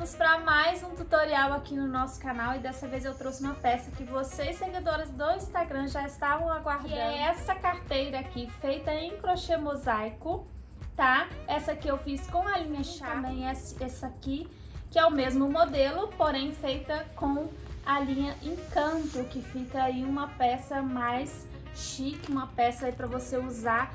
Vamos para mais um tutorial aqui no nosso canal e dessa vez eu trouxe uma peça que vocês, seguidoras do Instagram, já estavam aguardando. E é essa carteira aqui, feita em crochê mosaico, tá? Essa aqui eu fiz com a linha Charme, também essa aqui, que é o mesmo modelo, porém feita com a linha Encanto, que fica aí uma peça mais chique, uma peça aí para você usar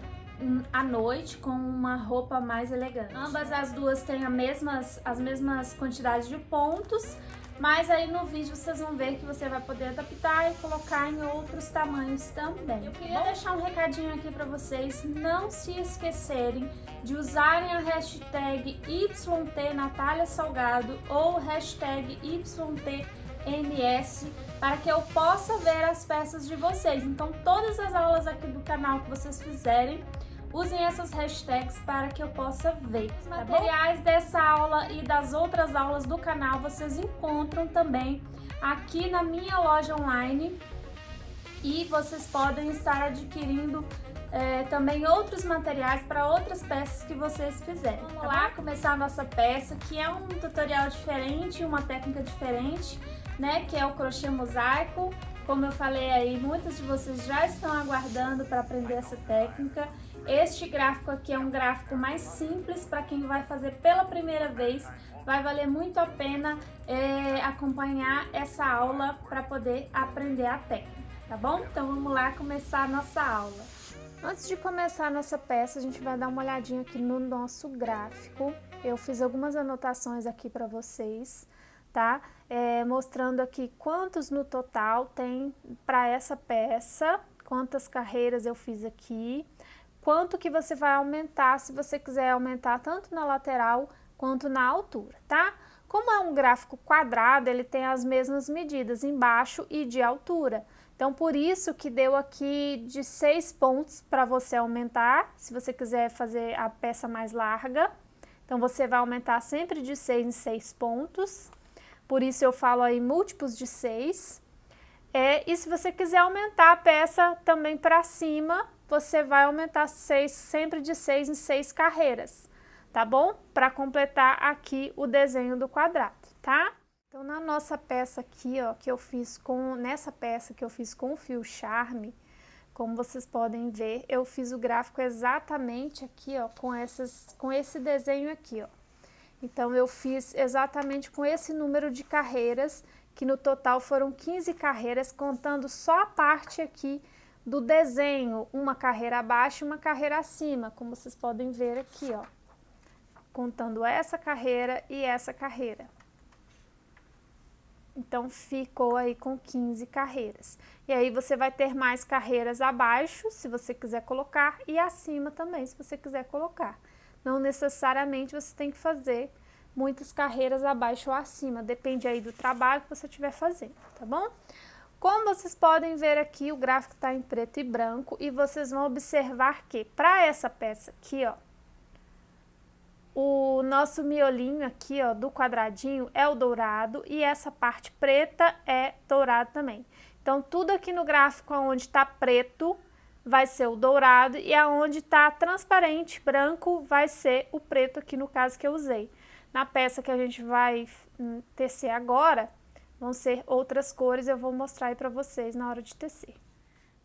à noite com uma roupa mais elegante. Ambas as duas têm as mesmas quantidades de pontos, mas aí no vídeo vocês vão ver que você vai poder adaptar e colocar em outros tamanhos também. Eu queria deixar um recadinho aqui para vocês, não se esquecerem de usarem a hashtag YT Natália Salgado ou hashtag YTNS para que eu possa ver as peças de vocês. Então todas as aulas aqui do canal que vocês fizerem, usem essas hashtags para que eu possa ver. Os materiais dessa aula e das outras aulas do canal vocês encontram também aqui na minha loja online e vocês podem estar adquirindo também outros materiais para outras peças que vocês fizerem. Vamos lá começar a nossa peça, que é um tutorial diferente, uma técnica diferente, né? Que é o crochê mosaico. Como eu falei aí, muitos de vocês já estão aguardando para aprender essa técnica. Este gráfico aqui é um gráfico mais simples para quem vai fazer pela primeira vez. Vai valer muito a pena acompanhar essa aula para poder aprender a técnica, tá bom? Então vamos lá começar a nossa aula. Antes de começar a nossa peça, a gente vai dar uma olhadinha aqui no nosso gráfico. Eu fiz algumas anotações aqui para vocês, tá? Mostrando aqui quantos no total tem para essa peça, quantas carreiras eu fiz aqui, quanto que você vai aumentar se você quiser aumentar tanto na lateral quanto na altura, tá? Como é um gráfico quadrado, ele tem as mesmas medidas embaixo e de altura. Então, por isso que deu aqui de 6 pontos para você aumentar, se você quiser fazer a peça mais larga. Então, você vai aumentar sempre de 6 em 6 pontos. Por isso eu falo aí múltiplos de 6. E se você quiser aumentar a peça também para cima, você vai aumentar sempre de 6 em 6 carreiras, tá bom? Para completar aqui o desenho do quadrado, tá? Então, na nossa peça aqui, ó, nessa peça que eu fiz com o fio Charme, como vocês podem ver, eu fiz o gráfico exatamente aqui, ó, com esse desenho aqui, ó. Então, eu fiz exatamente com esse número de carreiras, que no total foram 15 carreiras, contando só a parte aqui do desenho, uma carreira abaixo e uma carreira acima, como vocês podem ver aqui, ó. Contando essa carreira e essa carreira. Então, ficou aí com 15 carreiras. E aí, você vai ter mais carreiras abaixo, se você quiser colocar, e acima também, se você quiser colocar. Não necessariamente você tem que fazer muitas carreiras abaixo ou acima, depende aí do trabalho que você estiver fazendo, tá bom? Como vocês podem ver aqui, o gráfico está em preto e branco e vocês vão observar que para essa peça aqui, ó, o nosso miolinho aqui, ó, do quadradinho é o dourado e essa parte preta é dourado também. Então, tudo aqui no gráfico onde está preto vai ser o dourado e aonde está transparente, branco, vai ser o preto aqui no caso que eu usei. Na peça que a gente vai tecer agora, vão ser outras cores, eu vou mostrar aí para vocês na hora de tecer.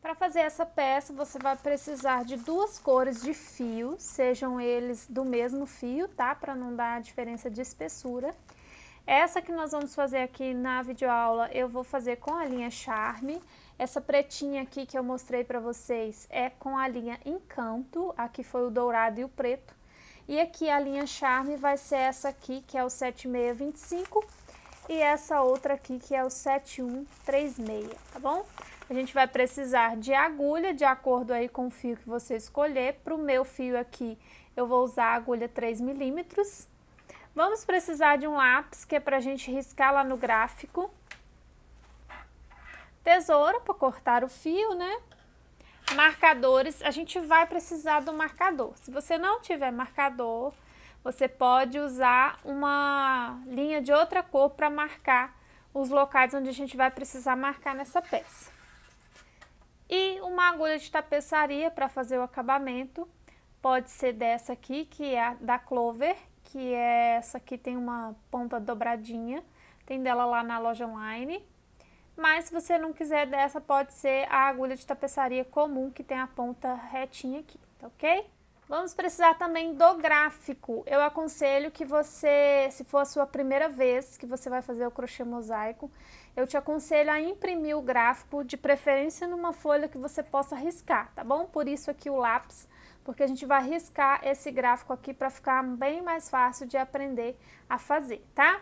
Para fazer essa peça, você vai precisar de 2 cores de fio, sejam eles do mesmo fio, tá? Para não dar diferença de espessura. Essa que nós vamos fazer aqui na videoaula, eu vou fazer com a linha Charme. Essa pretinha aqui que eu mostrei para vocês é com a linha Encanto, aqui foi o dourado e o preto. E aqui a linha Charme vai ser essa aqui, que é o 7625, e essa outra aqui, que é o 7136, tá bom? A gente vai precisar de agulha, de acordo aí com o fio que você escolher. Para o meu fio aqui, eu vou usar a agulha 3 milímetros. Vamos precisar de um lápis, que é pra gente riscar lá no gráfico. Tesoura, para cortar o fio, né? Marcadores, a gente vai precisar do marcador. Se você não tiver marcador, você pode usar uma linha de outra cor para marcar os locais onde a gente vai precisar marcar nessa peça. E uma agulha de tapeçaria para fazer o acabamento. Pode ser dessa aqui, que é a da Clover, que é essa aqui, tem uma ponta dobradinha, tem dela lá na loja online. Mas se você não quiser dessa, pode ser a agulha de tapeçaria comum, que tem a ponta retinha aqui, tá ok? Vamos precisar também do gráfico. Eu aconselho que você, se for a sua primeira vez que você vai fazer o crochê mosaico, eu te aconselho a imprimir o gráfico, de preferência numa folha que você possa riscar, tá bom? Por isso aqui o lápis, porque a gente vai riscar esse gráfico aqui para ficar bem mais fácil de aprender a fazer, tá?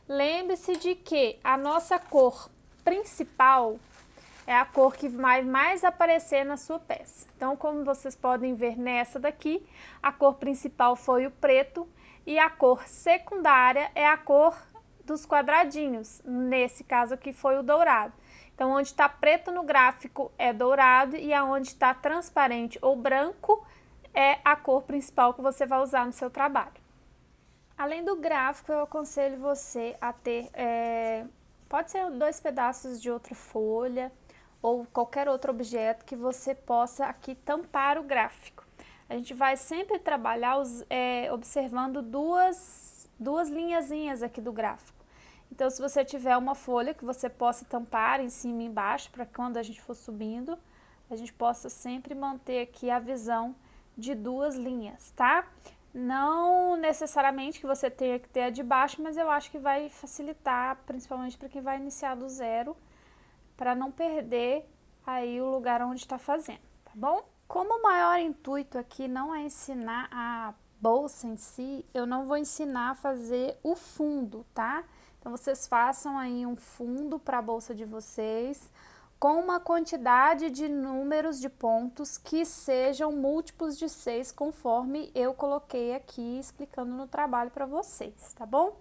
Lembre-se de que a nossa cor principal é a cor que vai mais aparecer na sua peça. Então, como vocês podem ver nessa daqui, a cor principal foi o preto e a cor secundária é a cor dos quadradinhos, nesse caso aqui foi o dourado. Então, onde está preto no gráfico é dourado e aonde está transparente ou branco é a cor principal que você vai usar no seu trabalho. Além do gráfico, eu aconselho você a ter, pode ser 2 pedaços de outra folha, ou qualquer outro objeto que você possa aqui tampar o gráfico. A gente vai sempre trabalhar observando duas linhazinhas aqui do gráfico. Então, se você tiver uma folha que você possa tampar em cima e embaixo, para quando a gente for subindo, a gente possa sempre manter aqui a visão de 2 linhas, tá? Não necessariamente que você tenha que ter a de baixo, mas eu acho que vai facilitar, principalmente para quem vai iniciar do zero, para não perder aí o lugar onde está fazendo, tá bom? Como o maior intuito aqui não é ensinar a bolsa em si, eu não vou ensinar a fazer o fundo, tá? Então, vocês façam aí um fundo para a bolsa de vocês com uma quantidade de números de pontos que sejam múltiplos de 6, conforme eu coloquei aqui explicando no trabalho para vocês, tá bom?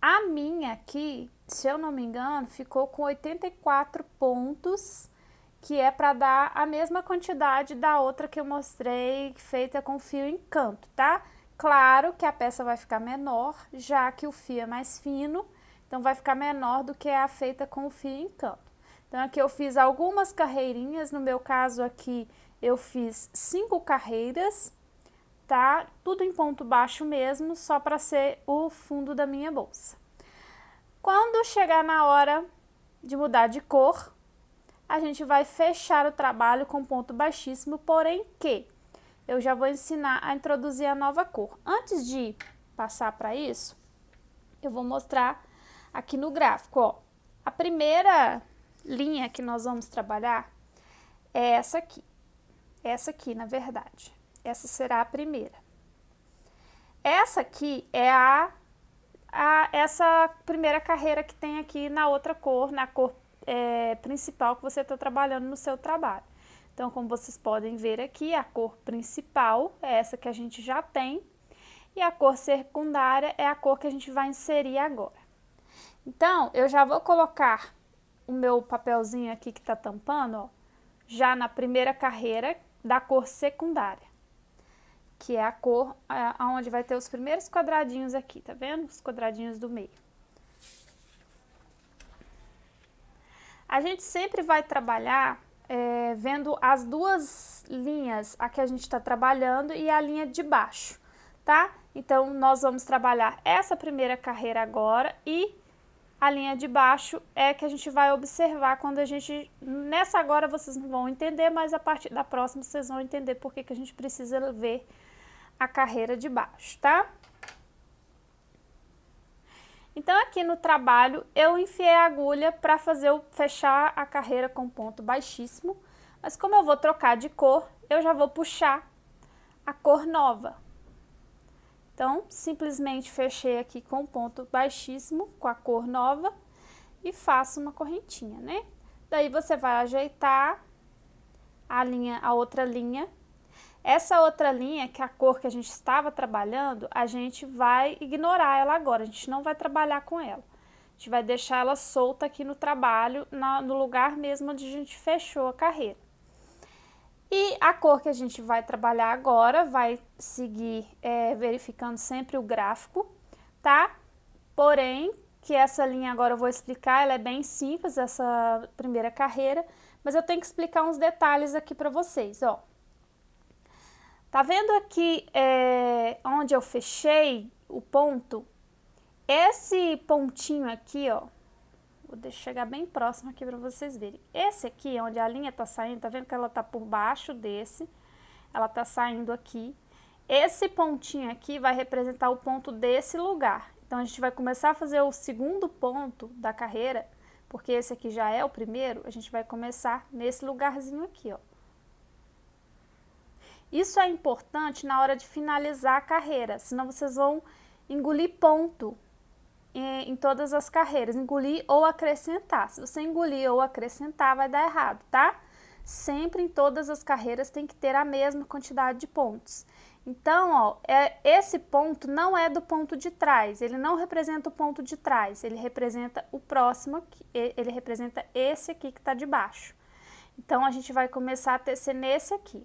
A minha aqui, se eu não me engano, ficou com 84 pontos, que é para dar a mesma quantidade da outra que eu mostrei, feita com fio em canto, tá? Claro que a peça vai ficar menor, já que o fio é mais fino, então vai ficar menor do que a feita com o fio em canto. Então, aqui eu fiz algumas carreirinhas, no meu caso aqui eu fiz 5 carreiras, tá? Tudo em ponto baixo mesmo, só para ser o fundo da minha bolsa. Quando chegar na hora de mudar de cor, a gente vai fechar o trabalho com ponto baixíssimo, porém que eu já vou ensinar a introduzir a nova cor. Antes de passar para isso, eu vou mostrar aqui no gráfico, ó. A primeira linha que nós vamos trabalhar é essa aqui, na verdade. Essa será a primeira. Essa aqui é essa primeira carreira que tem aqui na outra cor, na cor principal que você está trabalhando no seu trabalho. Então, como vocês podem ver aqui, a cor principal é essa que a gente já tem e a cor secundária é a cor que a gente vai inserir agora. Então, eu já vou colocar o meu papelzinho aqui que tá tampando, ó, já na primeira carreira da cor secundária, que é a cor onde vai ter os primeiros quadradinhos aqui, tá vendo? Os quadradinhos do meio. A gente sempre vai trabalhar vendo as 2 linhas a que a gente está trabalhando e a linha de baixo, tá? Então, nós vamos trabalhar essa primeira carreira agora e a linha de baixo é que a gente vai observar quando a gente... Nessa agora vocês não vão entender, mas a partir da próxima vocês vão entender por que a gente precisa ver a carreira de baixo, tá? Então, aqui no trabalho, eu enfiei a agulha para fechar a carreira com ponto baixíssimo, mas como eu vou trocar de cor, eu já vou puxar a cor nova. Então, simplesmente fechei aqui com ponto baixíssimo, com a cor nova, e faço uma correntinha, né? Daí, você vai ajeitar a outra linha. Essa outra linha, que é a cor que a gente estava trabalhando, a gente vai ignorar ela agora, a gente não vai trabalhar com ela. A gente vai deixar ela solta aqui no trabalho, no lugar mesmo onde a gente fechou a carreira. E a cor que a gente vai trabalhar agora, vai seguir verificando sempre o gráfico, tá? Porém, que essa linha agora eu vou explicar, ela é bem simples, essa primeira carreira, mas eu tenho que explicar uns detalhes aqui para vocês, ó. Tá vendo aqui onde eu fechei o ponto, esse pontinho aqui, ó, vou chegar bem próximo aqui para vocês verem. Esse aqui, onde a linha tá saindo, tá vendo que ela tá por baixo desse, ela tá saindo aqui. Esse pontinho aqui vai representar o ponto desse lugar. Então, a gente vai começar a fazer o segundo ponto da carreira, porque esse aqui já é o primeiro, a gente vai começar nesse lugarzinho aqui, ó. Isso é importante na hora de finalizar a carreira, senão vocês vão engolir ponto em todas as carreiras, engolir ou acrescentar. Se você engolir ou acrescentar, vai dar errado, tá? Sempre em todas as carreiras tem que ter a mesma quantidade de pontos. Então, ó, esse ponto não é do ponto de trás, ele não representa o ponto de trás, ele representa o próximo aqui, ele representa esse aqui que tá de baixo. Então, a gente vai começar a tecer nesse aqui.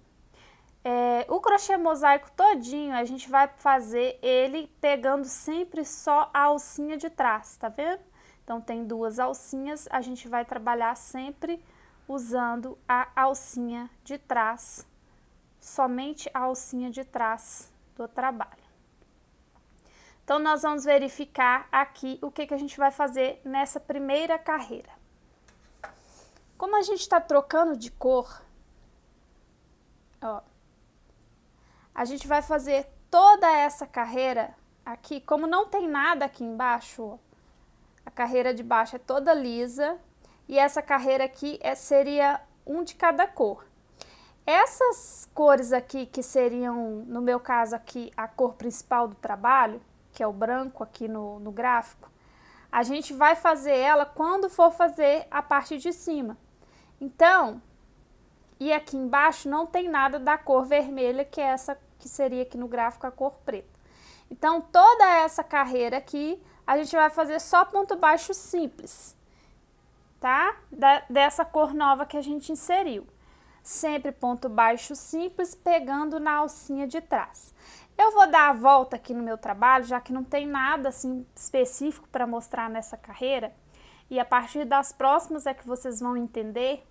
O crochê mosaico todinho, a gente vai fazer ele pegando sempre só a alcinha de trás, tá vendo? Então, tem duas alcinhas, a gente vai trabalhar sempre usando a alcinha de trás, somente a alcinha de trás do trabalho. Então, nós vamos verificar aqui o que a gente vai fazer nessa primeira carreira. Como a gente está trocando de cor, ó, a gente vai fazer toda essa carreira aqui, como não tem nada aqui embaixo, ó, a carreira de baixo é toda lisa, e essa carreira aqui seria um de cada cor. Essas cores aqui, que seriam, no meu caso aqui, a cor principal do trabalho, que é o branco aqui no gráfico, a gente vai fazer ela quando for fazer a parte de cima. Então, e aqui embaixo não tem nada da cor vermelha, que é essa que seria aqui no gráfico a cor preta. Então, toda essa carreira aqui, a gente vai fazer só ponto baixo simples, tá? Dessa cor nova que a gente inseriu. Sempre ponto baixo simples, pegando na alcinha de trás. Eu vou dar a volta aqui no meu trabalho, já que não tem nada assim específico para mostrar nessa carreira, e a partir das próximas é que vocês vão entender.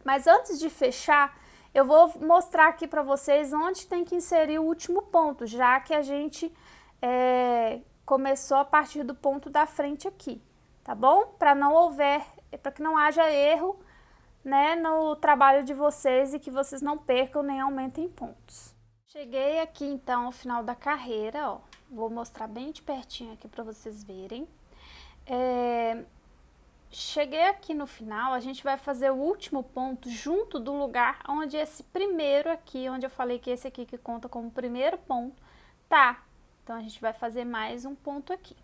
Mas antes de fechar, eu vou mostrar aqui para vocês onde tem que inserir o último ponto, já que a gente começou a partir do ponto da frente aqui, tá bom? Para que não haja erro, né, no trabalho de vocês e que vocês não percam nem aumentem pontos. Cheguei aqui então ao final da carreira, ó, vou mostrar bem de pertinho aqui para vocês verem. Cheguei aqui no final, a gente vai fazer o último ponto junto do lugar onde esse primeiro aqui, onde eu falei que esse aqui que conta como primeiro ponto, tá. Então, a gente vai fazer mais um ponto aqui.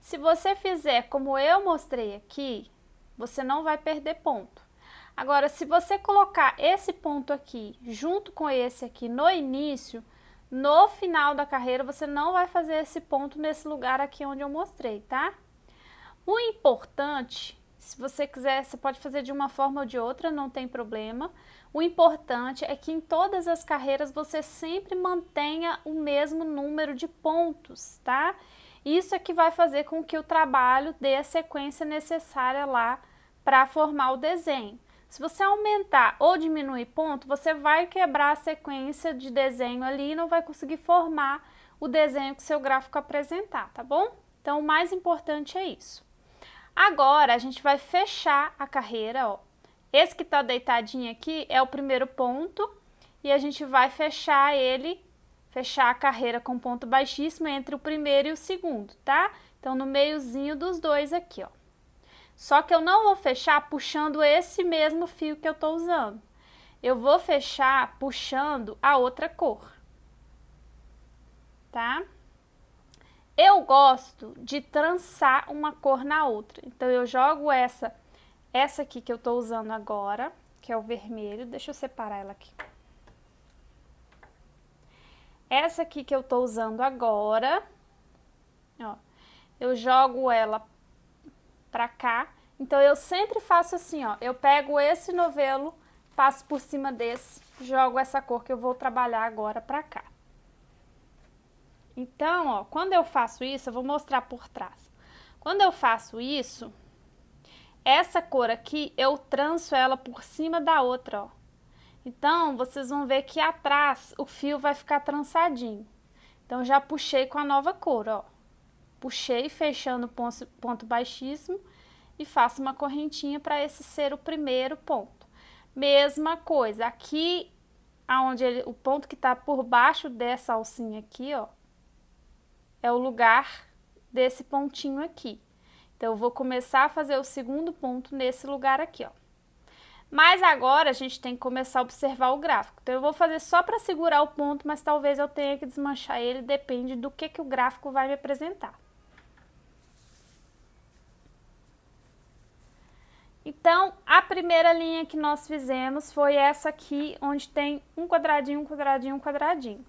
Se você fizer como eu mostrei aqui, você não vai perder ponto. Agora, se você colocar esse ponto aqui junto com esse aqui no início, no final da carreira, você não vai fazer esse ponto nesse lugar aqui onde eu mostrei, tá? O importante, se você quiser, você pode fazer de uma forma ou de outra, não tem problema. O importante é que em todas as carreiras você sempre mantenha o mesmo número de pontos, tá? Isso é que vai fazer com que o trabalho dê a sequência necessária lá para formar o desenho. Se você aumentar ou diminuir ponto, você vai quebrar a sequência de desenho ali e não vai conseguir formar o desenho que seu gráfico apresentar, tá bom? Então, o mais importante é isso. Agora, a gente vai fechar a carreira, ó. Esse que tá deitadinho aqui é o primeiro ponto e a gente vai fechar a carreira com ponto baixíssimo entre o primeiro e o segundo, tá? Então, no meiozinho dos dois aqui, ó. Só que eu não vou fechar puxando esse mesmo fio que eu tô usando. Eu vou fechar puxando a outra cor, tá? Eu gosto de trançar uma cor na outra, então eu jogo essa aqui que eu tô usando agora, que é o vermelho, deixa eu separar ela aqui. Essa aqui que eu tô usando agora, ó, eu jogo ela pra cá, então eu sempre faço assim, ó, eu pego esse novelo, passo por cima desse, jogo essa cor que eu vou trabalhar agora pra cá. Então, ó, quando eu faço isso, eu vou mostrar por trás. Quando eu faço isso, essa cor aqui, eu tranço ela por cima da outra, ó. Então, vocês vão ver que atrás o fio vai ficar trançadinho. Então, já puxei com a nova cor, ó. Puxei, fechando o ponto baixíssimo e faço uma correntinha para esse ser o primeiro ponto. Mesma coisa, aqui, o ponto que tá por baixo dessa alcinha aqui, ó, é o lugar desse pontinho aqui. Então, eu vou começar a fazer o segundo ponto nesse lugar aqui, ó. Mas agora a gente tem que começar a observar o gráfico. Então, eu vou fazer só para segurar o ponto, mas talvez eu tenha que desmanchar ele, depende do que o gráfico vai me apresentar. Então, a primeira linha que nós fizemos foi essa aqui, onde tem um quadradinho, um quadradinho, um quadradinho.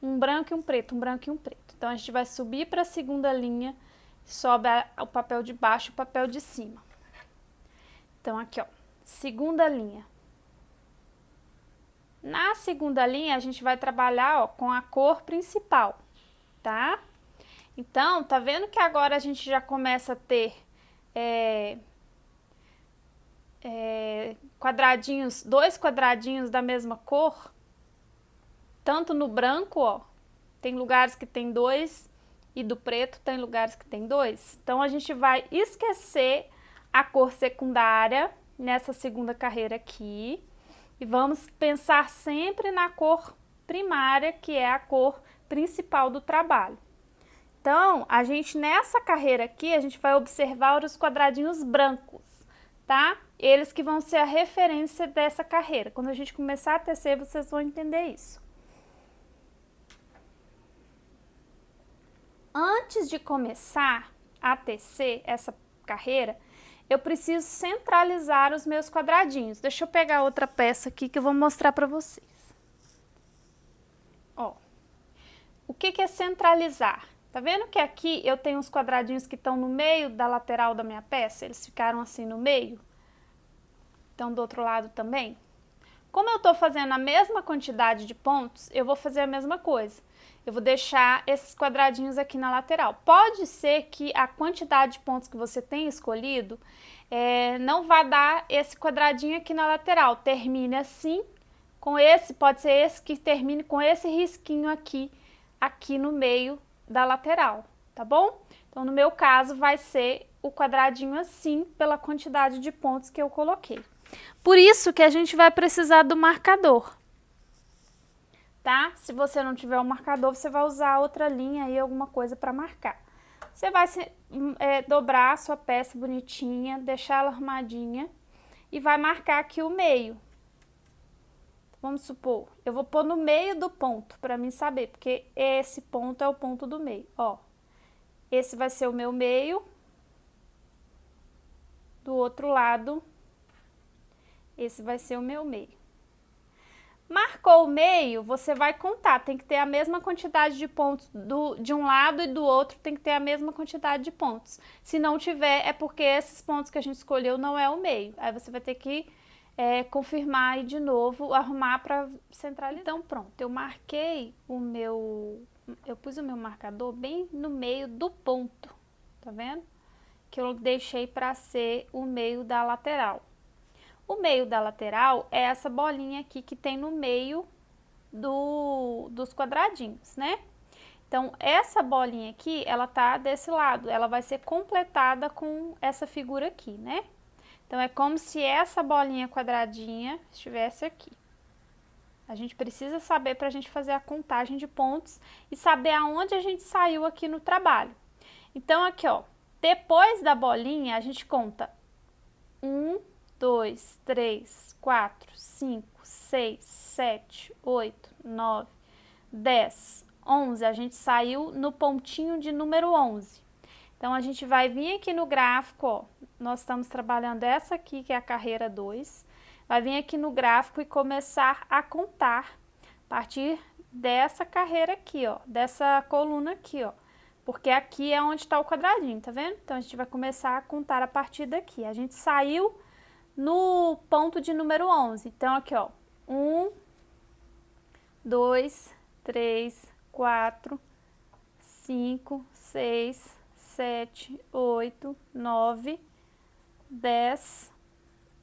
Um branco e um preto, um branco e um preto. Então, a gente vai subir para a segunda linha, sobe o papel de baixo e o papel de cima. Então, aqui, ó, segunda linha. Na segunda linha, a gente vai trabalhar, ó, com a cor principal, tá? Então, tá vendo que agora a gente já começa a ter quadradinhos, dois quadradinhos da mesma cor, tanto no branco, ó, tem lugares que tem dois, e do preto tem lugares que tem dois. Então, a gente vai esquecer a cor secundária nessa segunda carreira aqui, e vamos pensar sempre na cor primária, que é a cor principal do trabalho. Então, a gente nessa carreira aqui, a gente vai observar os quadradinhos brancos, tá? Eles que vão ser a referência dessa carreira. Quando a gente começar a tecer, vocês vão entender isso. Antes de começar a tecer essa carreira, eu preciso centralizar os meus quadradinhos. Deixa eu pegar outra peça aqui que eu vou mostrar para vocês. Ó, o que é centralizar? Tá vendo que aqui eu tenho os quadradinhos que estão no meio da lateral da minha peça? Eles ficaram assim no meio. Então, do outro lado também. Como eu tô fazendo a mesma quantidade de pontos, eu vou fazer a mesma coisa. Eu vou deixar esses quadradinhos aqui na lateral. Pode ser que a quantidade de pontos que você tem escolhido não vá dar esse quadradinho aqui na lateral. Termine assim, com esse, pode ser esse que termine com esse risquinho aqui no meio da lateral, tá bom? Então, no meu caso, vai ser o quadradinho assim, pela quantidade de pontos que eu coloquei. Por isso que a gente vai precisar do marcador, tá? Se você não tiver um marcador, você vai usar outra linha aí, alguma coisa para marcar. Você vai dobrar a sua peça bonitinha, deixar ela arrumadinha e vai marcar aqui o meio. Vamos supor, eu vou pôr no meio do ponto para mim saber, porque esse ponto é o ponto do meio, ó. Esse vai ser o meu meio. Do outro lado, esse vai ser o meu meio. Marcou o meio, você vai contar, tem que ter a mesma quantidade de pontos de um lado e do outro tem que ter a mesma quantidade de pontos. Se não tiver, é porque esses pontos que a gente escolheu não é o meio. Aí você vai ter que confirmar aí de novo, arrumar para centralizar. Então pronto, eu marquei eu pus o meu marcador bem no meio do ponto, tá vendo? Que eu deixei para ser o meio da lateral. O meio da lateral é essa bolinha aqui que tem no meio dos quadradinhos, né? Então, essa bolinha aqui, ela tá desse lado, ela vai ser completada com essa figura aqui, né? Então, é como se essa bolinha quadradinha estivesse aqui. A gente precisa saber para a gente fazer a contagem de pontos e saber aonde a gente saiu aqui no trabalho. Então, aqui, ó, depois da bolinha, a gente conta 1, 2, 3, 4, 5, 6, 7, 8, 9, 10, 11. A gente saiu no pontinho de número 11. Então, a gente vai vir aqui no gráfico, ó, nós estamos trabalhando essa aqui, que é a carreira 2. Vai vir aqui no gráfico e começar a contar a partir dessa carreira aqui, ó, dessa coluna aqui, ó. Porque aqui é onde está o quadradinho, tá vendo? Então, a gente vai começar a contar a partir daqui. A gente saiu no ponto de número 11. Então, aqui, ó, 1, 2, 3, 4, 5, 6, 7, 8, 9, 10,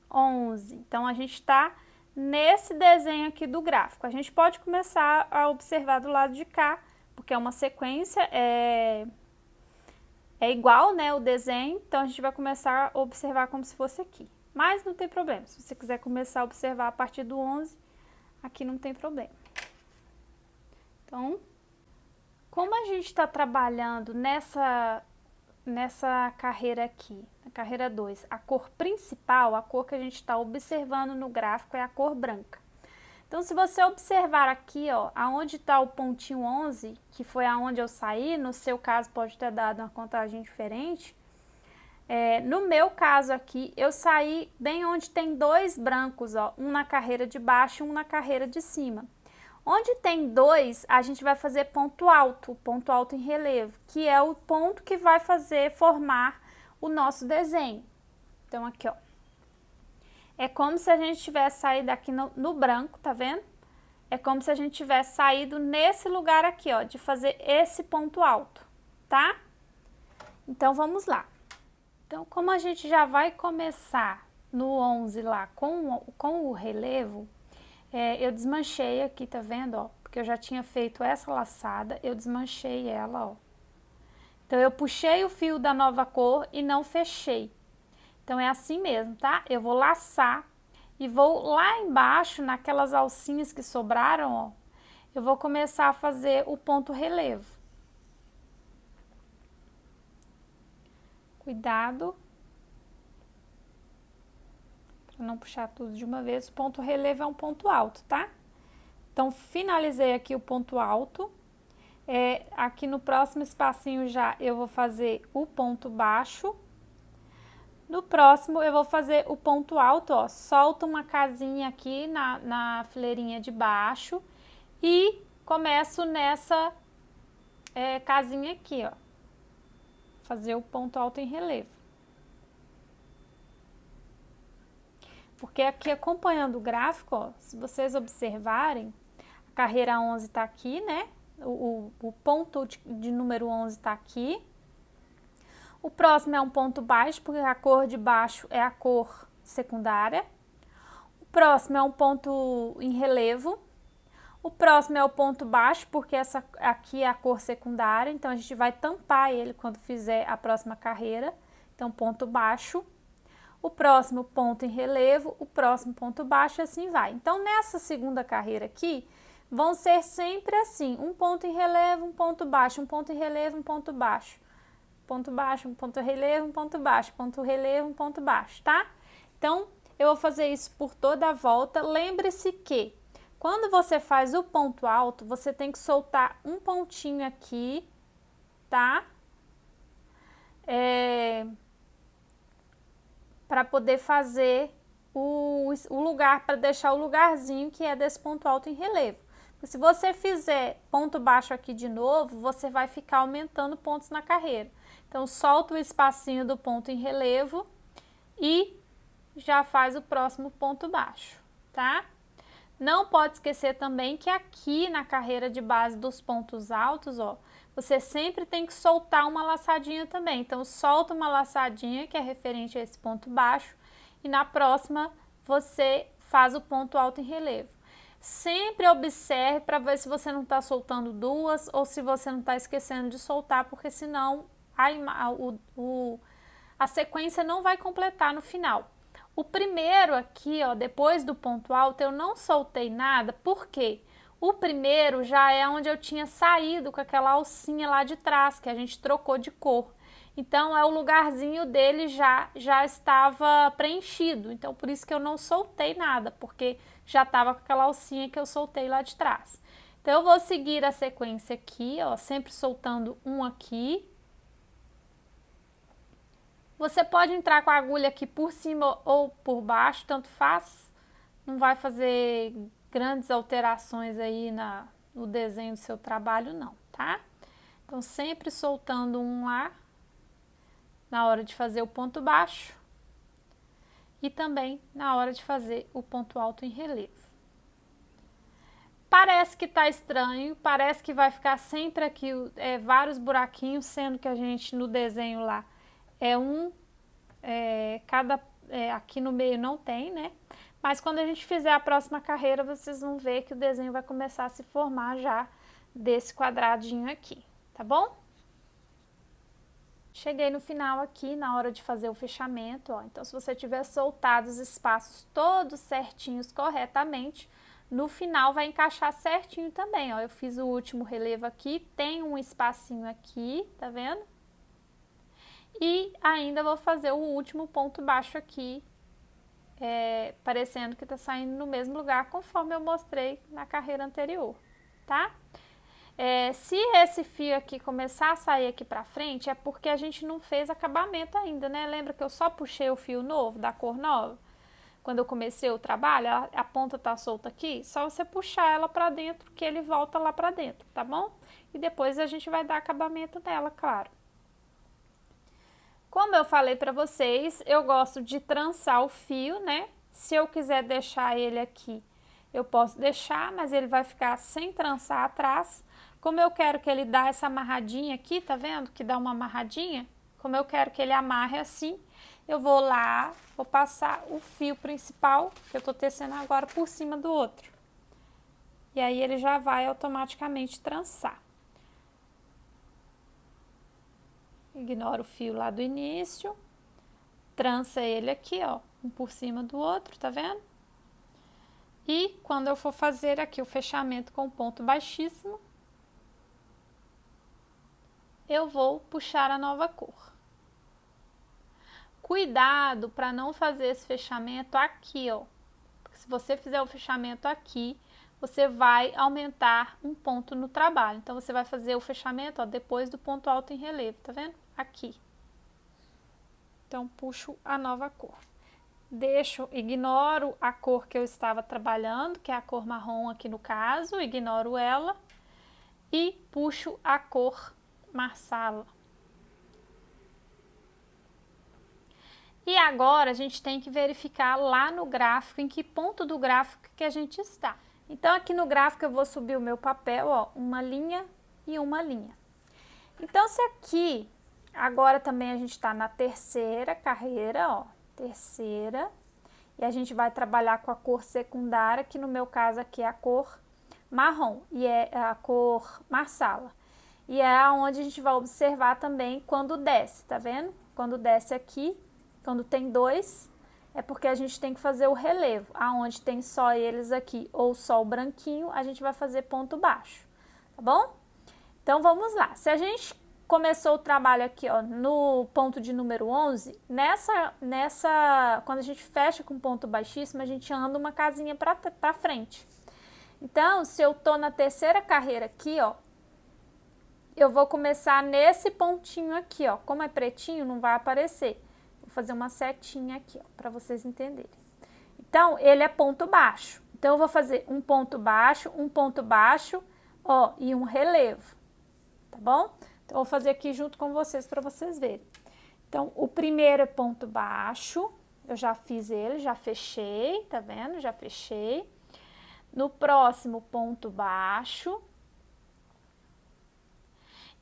11. Então, a gente está nesse desenho aqui do gráfico. A gente pode começar a observar do lado de cá porque é uma sequência, é igual, né, o desenho, então a gente vai começar a observar como se fosse aqui. Mas não tem problema, se você quiser começar a observar a partir do 11, aqui não tem problema. Então, como a gente está trabalhando nessa carreira aqui, na carreira 2, a cor principal, a cor que a gente está observando no gráfico é a cor branca. Então, se você observar aqui, ó, aonde está o pontinho 11, que foi aonde eu saí, no seu caso pode ter dado uma contagem diferente, no meu caso aqui, eu saí bem onde tem dois brancos, ó, um na carreira de baixo e um na carreira de cima. Onde tem dois, a gente vai fazer ponto alto em relevo, que é o ponto que vai formar o nosso desenho. Então, aqui, ó. É como se a gente tivesse saído aqui no branco, tá vendo? É como se a gente tivesse saído nesse lugar aqui, ó, de fazer esse ponto alto, tá? Então, vamos lá. Então, como a gente já vai começar no 11 lá com o relevo, eu desmanchei aqui, tá vendo, ó? Porque eu já tinha feito essa laçada, eu desmanchei ela, ó. Então, eu puxei o fio da nova cor e não fechei. Então, é assim mesmo, tá? Eu vou laçar e vou lá embaixo, naquelas alcinhas que sobraram, ó, eu vou começar a fazer o ponto relevo. Cuidado para não puxar tudo de uma vez. O ponto relevo é um ponto alto, tá? Então, finalizei aqui o ponto alto. Aqui no próximo espacinho já eu vou fazer o ponto baixo. No próximo eu vou fazer o ponto alto, ó, solto uma casinha aqui na fileirinha de baixo e começo nessa casinha aqui, ó, fazer o ponto alto em relevo. Porque aqui acompanhando o gráfico, ó, se vocês observarem, a carreira 11 tá aqui, né, o ponto de número 11 tá aqui. O próximo é um ponto baixo, porque a cor de baixo é a cor secundária. O próximo é um ponto em relevo. O próximo é o ponto baixo, porque essa aqui é a cor secundária, então a gente vai tampar ele quando fizer a próxima carreira. Então, ponto baixo. O próximo ponto em relevo, o próximo ponto baixo, e assim vai. Então, nessa segunda carreira aqui, vão ser sempre assim, um ponto em relevo, um ponto baixo, um ponto em relevo, um ponto baixo. Ponto baixo, um ponto relevo, um ponto baixo, ponto relevo, um ponto baixo, tá? Então, eu vou fazer isso por toda a volta. Lembre-se que, quando você faz o ponto alto, você tem que soltar um pontinho aqui, tá? Para poder fazer o lugar, para deixar o lugarzinho que é desse ponto alto em relevo. Se você fizer ponto baixo aqui de novo, você vai ficar aumentando pontos na carreira. Então, solta o espacinho do ponto em relevo e já faz o próximo ponto baixo, tá? Não pode esquecer também que aqui na carreira de base dos pontos altos, ó, você sempre tem que soltar uma laçadinha também. Então, solta uma laçadinha que é referente a esse ponto baixo e na próxima você faz o ponto alto em relevo. Sempre observe para ver se você não está soltando duas ou se você não está esquecendo de soltar, porque senão a sequência não vai completar no final. O primeiro aqui, ó, depois do ponto alto, eu não soltei nada, porque o primeiro já é onde eu tinha saído com aquela alcinha lá de trás, que a gente trocou de cor. Então, o lugarzinho dele já estava preenchido, então por isso que eu não soltei nada, porque já estava com aquela alcinha que eu soltei lá de trás. Então, eu vou seguir a sequência aqui, ó, sempre soltando um aqui. Você pode entrar com a agulha aqui por cima ou por baixo, tanto faz. Não vai fazer grandes alterações aí no desenho do seu trabalho, não, tá? Então, sempre soltando um lá na hora de fazer o ponto baixo e também na hora de fazer o ponto alto em relevo. Parece que tá estranho, parece que vai ficar sempre aqui vários buraquinhos, sendo que a gente no desenho lá aqui no meio não tem, né? Mas quando a gente fizer a próxima carreira, vocês vão ver que o desenho vai começar a se formar já desse quadradinho aqui, tá bom? Cheguei no final aqui, na hora de fazer o fechamento, ó. Então, se você tiver soltado os espaços todos certinhos corretamente, no final vai encaixar certinho também, ó. Eu fiz o último relevo aqui, tem um espacinho aqui, tá vendo? E ainda vou fazer o último ponto baixo aqui, parecendo que tá saindo no mesmo lugar, conforme eu mostrei na carreira anterior, tá? Se esse fio aqui começar a sair aqui pra frente, é porque a gente não fez acabamento ainda, né? Lembra que eu só puxei o fio novo, da cor nova? Quando eu comecei o trabalho, a ponta tá solta aqui, só você puxar ela pra dentro que ele volta lá pra dentro, tá bom? E depois a gente vai dar acabamento nela, claro. Como eu falei pra vocês, eu gosto de trançar o fio, né? Se eu quiser deixar ele aqui, eu posso deixar, mas ele vai ficar sem trançar atrás. Como eu quero que ele dá essa amarradinha aqui, tá vendo? Que dá uma amarradinha. Como eu quero que ele amarre assim, eu vou lá, vou passar o fio principal, que eu tô tecendo agora, por cima do outro. E aí ele já vai automaticamente trançar. Ignora o fio lá do início, trança ele aqui, ó, um por cima do outro, tá vendo? E quando eu for fazer aqui o fechamento com ponto baixíssimo, eu vou puxar a nova cor. Cuidado para não fazer esse fechamento aqui, ó. Porque se você fizer o fechamento aqui, você vai aumentar um ponto no trabalho. Então, você vai fazer o fechamento, ó, depois do ponto alto em relevo, tá vendo? Aqui. Então, puxo a nova cor. Ignoro a cor que eu estava trabalhando, que é a cor marrom aqui no caso, ignoro ela e puxo a cor marsala. E agora a gente tem que verificar lá no gráfico, em que ponto do gráfico que a gente está. Então aqui no gráfico eu vou subir o meu papel, ó, uma linha e uma linha. Então se aqui, agora também a gente está na terceira carreira, ó, terceira, e a gente vai trabalhar com a cor secundária, que no meu caso aqui é a cor marrom, e é a cor marsala. E é onde a gente vai observar também quando desce, tá vendo? Quando desce aqui, quando tem dois, é porque a gente tem que fazer o relevo. Aonde tem só eles aqui ou só o branquinho, a gente vai fazer ponto baixo, tá bom? Então vamos lá. Se a gente começou o trabalho aqui, ó, no ponto de número 11, quando a gente fecha com ponto baixíssimo, a gente anda uma casinha para frente. Então, se eu tô na terceira carreira aqui, ó, eu vou começar nesse pontinho aqui, ó. Como é pretinho, não vai aparecer. Vou fazer uma setinha aqui, ó, para vocês entenderem. Então, ele é ponto baixo. Então, eu vou fazer um ponto baixo, ó, e um relevo, tá bom? Então, eu vou fazer aqui junto com vocês para vocês verem. Então, o primeiro é ponto baixo, eu já fiz ele, já fechei, tá vendo? Já fechei. No próximo, ponto baixo.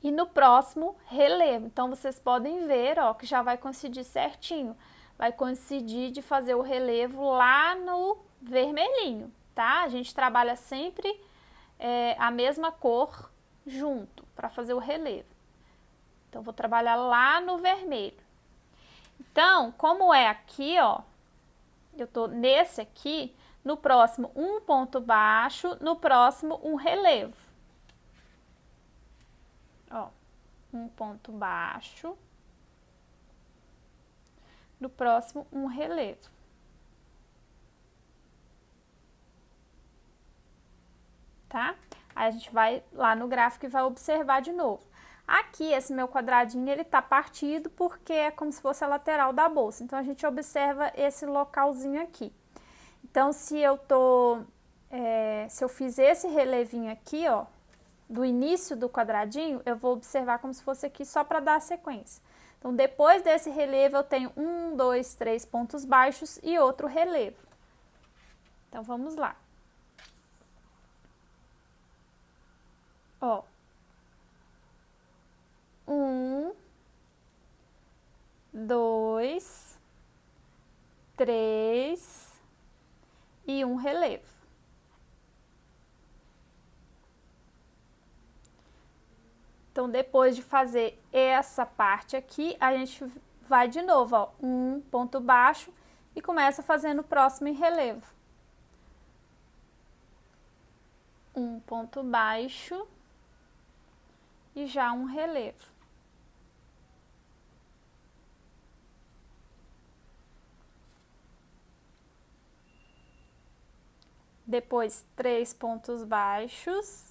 E no próximo, relevo. Então, vocês podem ver, ó, que já vai coincidir certinho. Vai coincidir de fazer o relevo lá no vermelhinho, tá? A gente trabalha sempre a mesma cor junto para fazer o relevo. Então, vou trabalhar lá no vermelho. Então, como é aqui, ó, eu tô nesse aqui, no próximo um ponto baixo, no próximo um relevo. Ó, um ponto baixo, no próximo um relevo. Tá? Aí a gente vai lá no gráfico e vai observar de novo. Aqui, esse meu quadradinho, ele tá partido porque é como se fosse a lateral da bolsa. Então, a gente observa esse localzinho aqui. Então, se eu fiz esse relevinho aqui, ó, do início do quadradinho, eu vou observar como se fosse aqui só para dar a sequência. Então, depois desse relevo, eu tenho 1, 2, 3 pontos baixos e outro relevo. Então, vamos lá. Ó. 1, 2, 3 e um relevo. Então, depois de fazer essa parte aqui, a gente vai de novo, ó, um ponto baixo e começa fazendo o próximo em relevo. Um ponto baixo e já um relevo. Depois, 3 pontos baixos.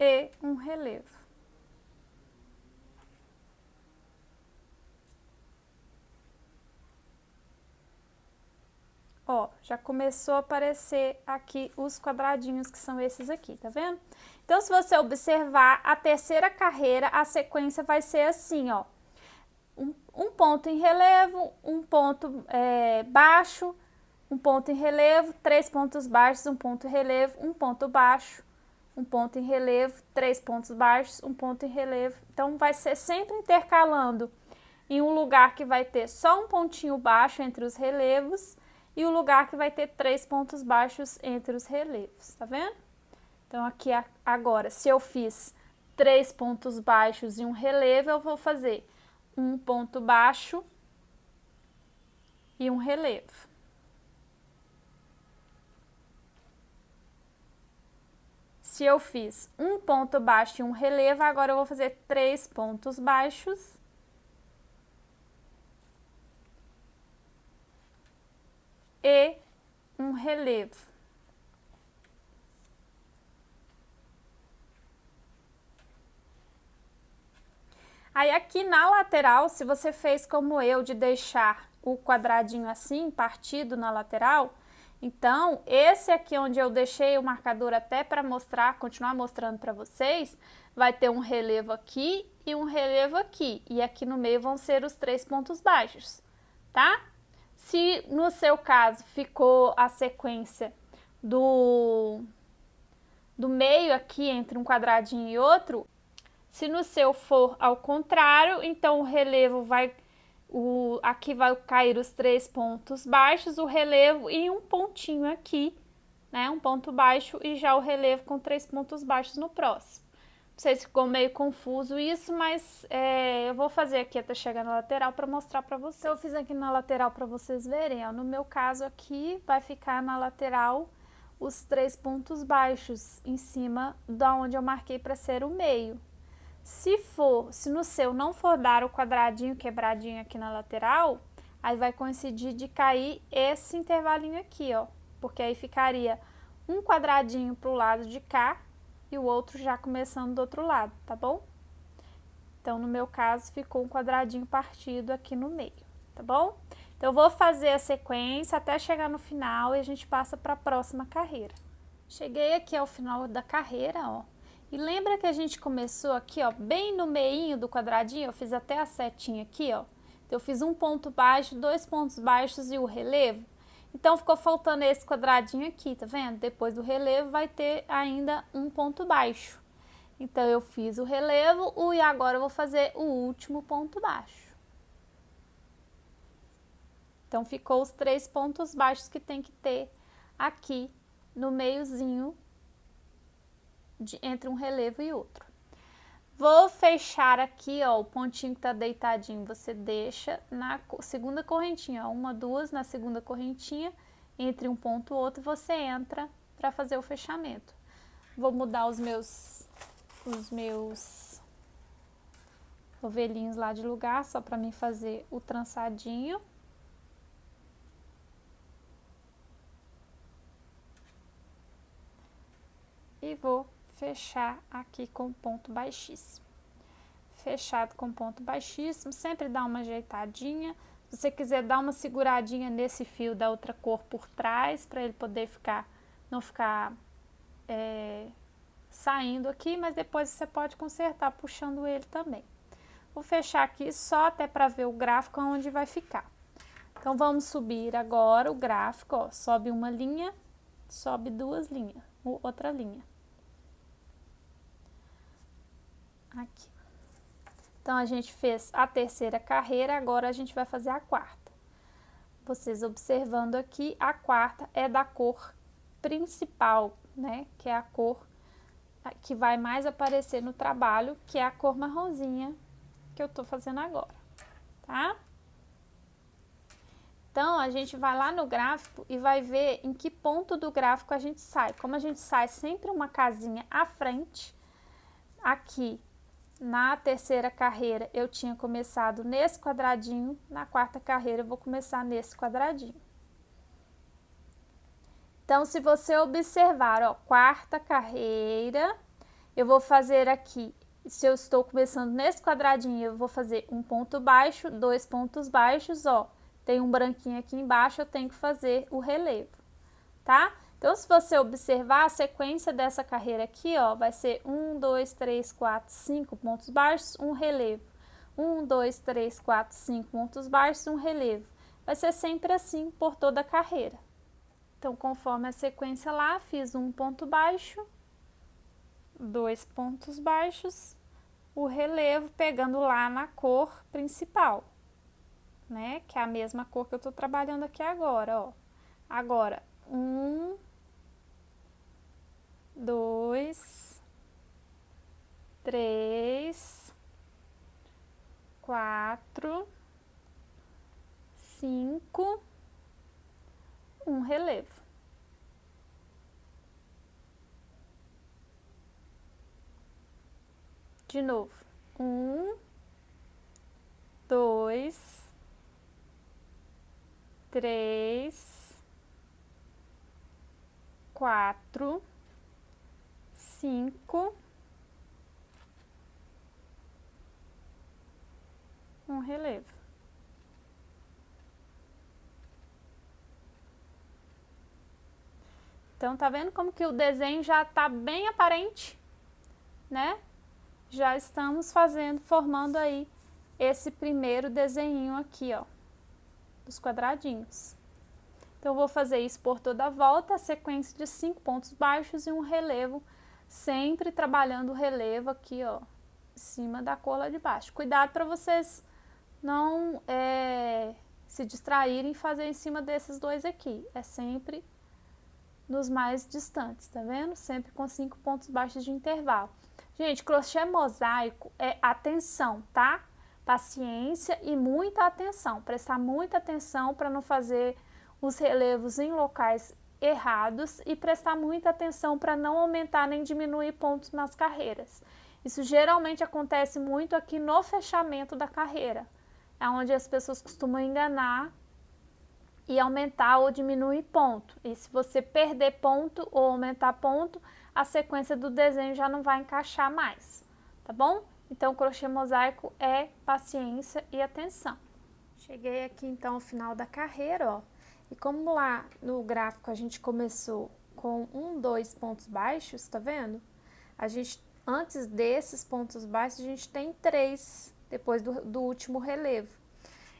E um relevo. Ó, já começou a aparecer aqui os quadradinhos que são esses aqui, tá vendo? Então, se você observar a terceira carreira, a sequência vai ser assim, ó. Um ponto em relevo, um ponto baixo, um ponto em relevo, 3 pontos baixos, um ponto em relevo, um ponto baixo, um ponto em relevo, 3 pontos baixos, um ponto em relevo. Então, vai ser sempre intercalando em um lugar que vai ter só um pontinho baixo entre os relevos e o lugar que vai ter 3 pontos baixos entre os relevos, tá vendo? Então, aqui agora, se eu fiz 3 pontos baixos e um relevo, eu vou fazer um ponto baixo e um relevo. Se eu fiz um ponto baixo e um relevo, agora eu vou fazer 3 pontos baixos e um relevo. Aí aqui na lateral, se você fez como eu, de deixar o quadradinho assim, partido na lateral, então esse aqui onde eu deixei o marcador até para mostrar, continuar mostrando para vocês, vai ter um relevo aqui e um relevo aqui. E aqui no meio vão ser os 3 pontos baixos, tá? Se no seu caso ficou a sequência do meio aqui entre um quadradinho e outro, se no seu for ao contrário, então o relevo vai, aqui vai cair os 3 pontos baixos, o relevo e um pontinho aqui, né? Um ponto baixo e já o relevo com 3 pontos baixos no próximo. Não sei se ficou meio confuso isso, mas eu vou fazer aqui até chegar na lateral para mostrar para vocês. Eu fiz aqui na lateral para vocês verem, ó. No meu caso aqui vai ficar na lateral os 3 pontos baixos em cima da onde eu marquei para ser o meio. Se no seu não for dar o quadradinho quebradinho aqui na lateral, aí vai coincidir de cair esse intervalinho aqui, ó. Porque aí ficaria um quadradinho pro lado de cá e o outro já começando do outro lado, tá bom? Então, no meu caso, ficou um quadradinho partido aqui no meio, tá bom? Então, eu vou fazer a sequência até chegar no final e a gente passa para a próxima carreira. Cheguei aqui ao final da carreira, ó. E lembra que a gente começou aqui, ó, bem no meinho do quadradinho, eu fiz até a setinha aqui, ó. Então, eu fiz um ponto baixo, 2 pontos baixos e o relevo. Então, ficou faltando esse quadradinho aqui, tá vendo? Depois do relevo vai ter ainda um ponto baixo. Então, eu fiz o relevo e agora eu vou fazer o último ponto baixo. Então, ficou os 3 pontos baixos que tem que ter aqui no meiozinho entre um relevo e outro. Vou fechar aqui, ó, o pontinho que tá deitadinho, você deixa na segunda correntinha, ó, 1, 2 na segunda correntinha, entre um ponto e outro, você entra para fazer o fechamento. Vou mudar os meus ovelhinhos lá de lugar, só para mim fazer o trançadinho. E vou fechar aqui com ponto baixíssimo. Fechado com ponto baixíssimo, sempre dá uma ajeitadinha. Se você quiser dar uma seguradinha nesse fio da outra cor por trás, para ele poder não ficar saindo aqui, mas depois você pode consertar puxando ele também. Vou fechar aqui só até para ver o gráfico onde vai ficar. Então, vamos subir agora o gráfico, ó, sobe uma linha, sobe 2 linhas, outra linha. Aqui. Então, a gente fez a terceira carreira, agora a gente vai fazer a quarta. Vocês observando aqui, a quarta é da cor principal, né? Que é a cor que vai mais aparecer no trabalho, que é a cor marronzinha que eu tô fazendo agora, tá? Então, a gente vai lá no gráfico e vai ver em que ponto do gráfico a gente sai. Como a gente sai sempre uma casinha à frente, aqui na terceira carreira eu tinha começado nesse quadradinho, na quarta carreira eu vou começar nesse quadradinho. Então, se você observar, ó, quarta carreira, eu vou fazer aqui, se eu estou começando nesse quadradinho, eu vou fazer um ponto baixo, 2 pontos baixos, ó, tem um branquinho aqui embaixo, eu tenho que fazer o relevo, tá? Então, se você observar a sequência dessa carreira aqui, ó, vai ser 1, 2, 3, 4, 5 pontos baixos, um relevo. 1, 2, 3, 4, 5 pontos baixos, um relevo. Vai ser sempre assim por toda a carreira. Então, conforme a sequência lá, fiz um ponto baixo, 2 pontos baixos, o relevo pegando lá na cor principal, né? Que é a mesma cor que eu tô trabalhando aqui agora, ó. Agora, 1, 2, 3, 4, 5, um relevo. De novo, 1, 2, 3, 4, 5, um relevo. Então, tá vendo como que o desenho já tá bem aparente, né? Já estamos formando aí esse primeiro desenho aqui, ó, dos quadradinhos. Então, eu vou fazer isso por toda a volta, a sequência de 5 pontos baixos e um relevo, sempre trabalhando o relevo aqui, ó, em cima da cor lá de baixo. Cuidado para vocês não se distraírem e fazer em cima desses dois aqui. É sempre nos mais distantes, tá vendo? Sempre com 5 pontos baixos de intervalo. Gente, crochê mosaico é atenção, tá? Paciência e muita atenção. Prestar muita atenção para não fazer os relevos em locais errados e prestar muita atenção para não aumentar nem diminuir pontos nas carreiras. Isso geralmente acontece muito aqui no fechamento da carreira, é onde as pessoas costumam enganar e aumentar ou diminuir ponto. E se você perder ponto ou aumentar ponto, a sequência do desenho já não vai encaixar mais, tá bom? Então, crochê mosaico é paciência e atenção. Cheguei aqui então ao final da carreira, ó. E como lá no gráfico a gente começou com 1, 2 pontos baixos, tá vendo? A gente, antes desses pontos baixos, a gente tem 3, depois do último relevo.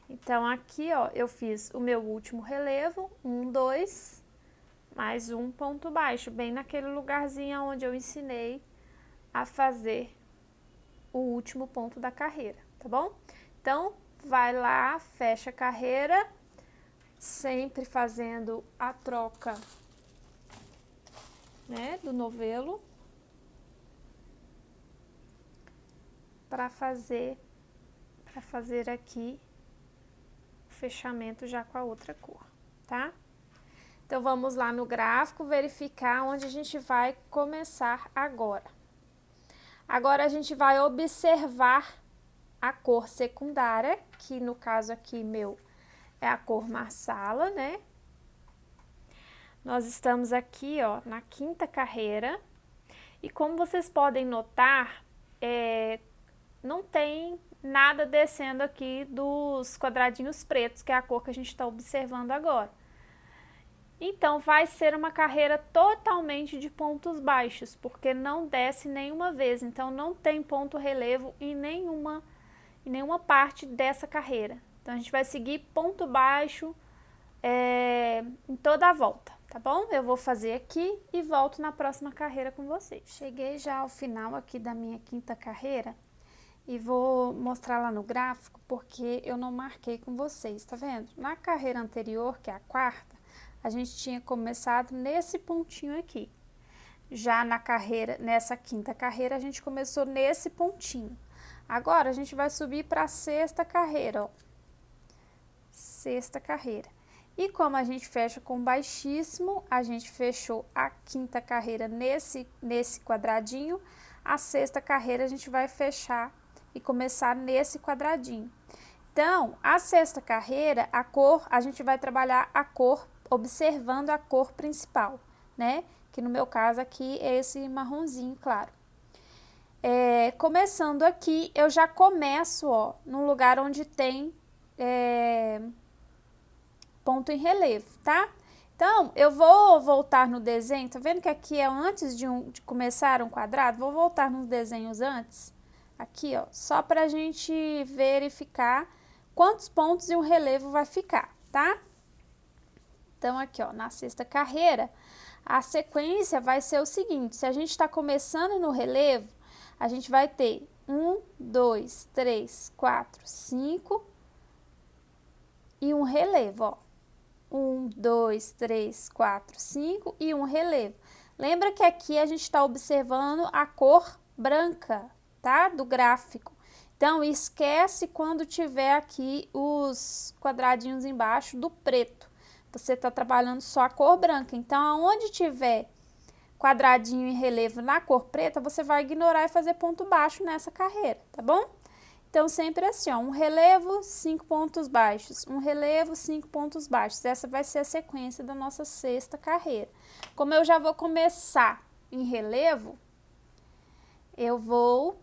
Então, aqui, ó, eu fiz o meu último relevo, 1, 2, mais um ponto baixo, bem naquele lugarzinho onde eu ensinei a fazer o último ponto da carreira, tá bom? Então, vai lá, fecha a carreira, sempre fazendo a troca, né, do novelo, para fazer aqui fechamento já com a outra cor, tá? Então, vamos lá no gráfico verificar onde a gente vai começar agora. Agora, a gente vai observar a cor secundária, que no caso aqui meu é a cor marsala, né? Nós estamos aqui, ó, na quinta carreira. E como vocês podem notar, não tem nada descendo aqui dos quadradinhos pretos, que é a cor que a gente está observando agora. Então, vai ser uma carreira totalmente de pontos baixos, porque não desce nenhuma vez. Então, não tem ponto relevo em nenhuma parte dessa carreira. Então, a gente vai seguir ponto baixo em toda a volta, tá bom? Eu vou fazer aqui e volto na próxima carreira com vocês. Cheguei já ao final aqui da minha quinta carreira. E vou mostrar lá no gráfico porque eu não marquei com vocês, tá vendo? Na carreira anterior, que é a quarta, a gente tinha começado nesse pontinho aqui. Já na carreira, nessa quinta carreira, a gente começou nesse pontinho. Agora, a gente vai subir para a sexta carreira, ó. Sexta carreira. E como a gente fecha com baixíssimo, a gente fechou a quinta carreira nesse quadradinho, a sexta carreira a gente vai fechar e começar nesse quadradinho. Então, a sexta carreira, a cor, a gente vai trabalhar a cor observando a cor principal, né? Que no meu caso aqui é esse marronzinho claro. Começando aqui, eu já começo, ó, no lugar onde tem ponto em relevo, tá? Então, eu vou voltar no desenho, tá vendo que aqui é antes de começar um quadrado? Vou voltar nos desenhos antes, aqui, ó, só pra gente verificar quantos pontos e um relevo vai ficar, tá? Então, aqui, ó, na sexta carreira, a sequência vai ser o seguinte, se a gente tá começando no relevo, a gente vai ter 1, 2, 3, 4, 5 e um relevo, ó. 1, 2, 3, 4, 5 e um relevo. Lembra que aqui a gente está observando a cor branca, tá? Do gráfico. Então, esquece quando tiver aqui os quadradinhos embaixo do preto. Você está trabalhando só a cor branca. Então, aonde tiver quadradinho em relevo na cor preta, você vai ignorar e fazer ponto baixo nessa carreira, tá bom? Então, sempre assim, ó, um relevo, 5 pontos baixos, um relevo, 5 pontos baixos. Essa vai ser a sequência da nossa sexta carreira. Como eu já vou começar em relevo, eu vou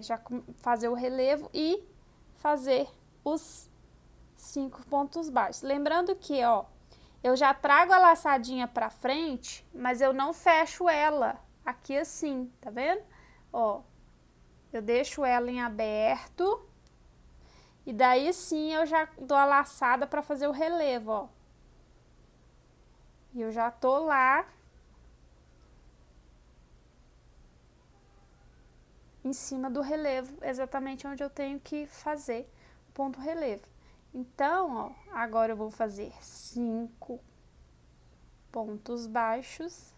já fazer o relevo e fazer os 5 pontos baixos. Lembrando que, ó, eu já trago a laçadinha pra frente, mas eu não fecho ela aqui assim, tá vendo? Ó. Eu deixo ela em aberto e daí sim eu já dou a laçada para fazer o relevo, ó. E eu já tô lá em cima do relevo, exatamente onde eu tenho que fazer o ponto relevo. Então, ó, agora eu vou fazer 5 pontos baixos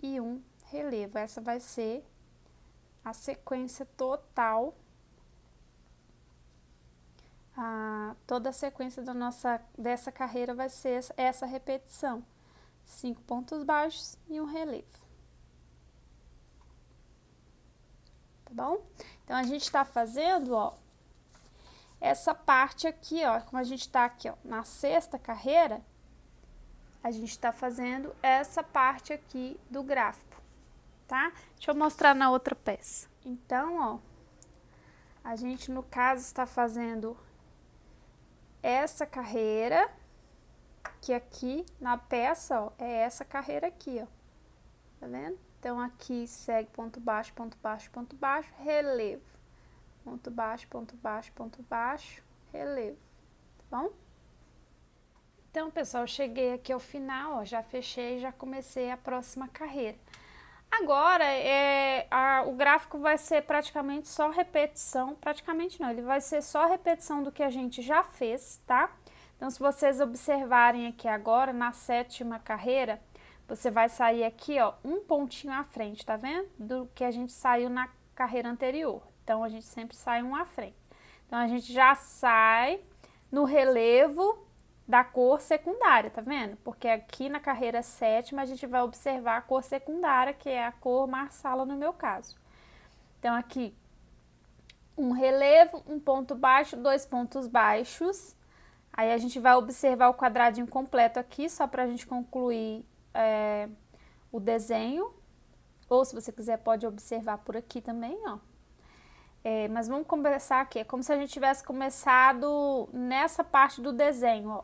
e um relevo. Essa vai ser a sequência total, toda a sequência dessa carreira vai ser essa repetição, 5 pontos baixos e um relevo, tá bom? Então, a gente tá fazendo, ó, essa parte aqui, ó, como a gente tá aqui, ó, na sexta carreira, a gente tá fazendo essa parte aqui do gráfico. Tá? Deixa eu mostrar na outra peça. Então, ó, a gente no caso está fazendo essa carreira, que aqui na peça, ó, é essa carreira aqui, ó. Tá vendo? Então, aqui segue ponto baixo, relevo. Ponto baixo, relevo. Tá bom? Então, pessoal, eu cheguei aqui ao final, ó, já fechei, já comecei a próxima carreira. Agora, o gráfico vai ser praticamente só repetição, praticamente não, ele vai ser só repetição do que a gente já fez, tá? Então, se vocês observarem aqui agora, na sétima carreira, você vai sair aqui, ó, um pontinho à frente, tá vendo? Do que a gente saiu na carreira anterior. Então, a gente sempre sai um à frente. Então, a gente já sai no relevo da cor secundária, tá vendo? Porque aqui na carreira sétima a gente vai observar a cor secundária, que é a cor marsala no meu caso. Então, aqui, um relevo, um ponto baixo, 2 pontos baixos. Aí, a gente vai observar o quadradinho completo aqui, só pra gente concluir o desenho. Ou, se você quiser, pode observar por aqui também, ó. Mas vamos começar aqui, é como se a gente tivesse começado nessa parte do desenho, ó.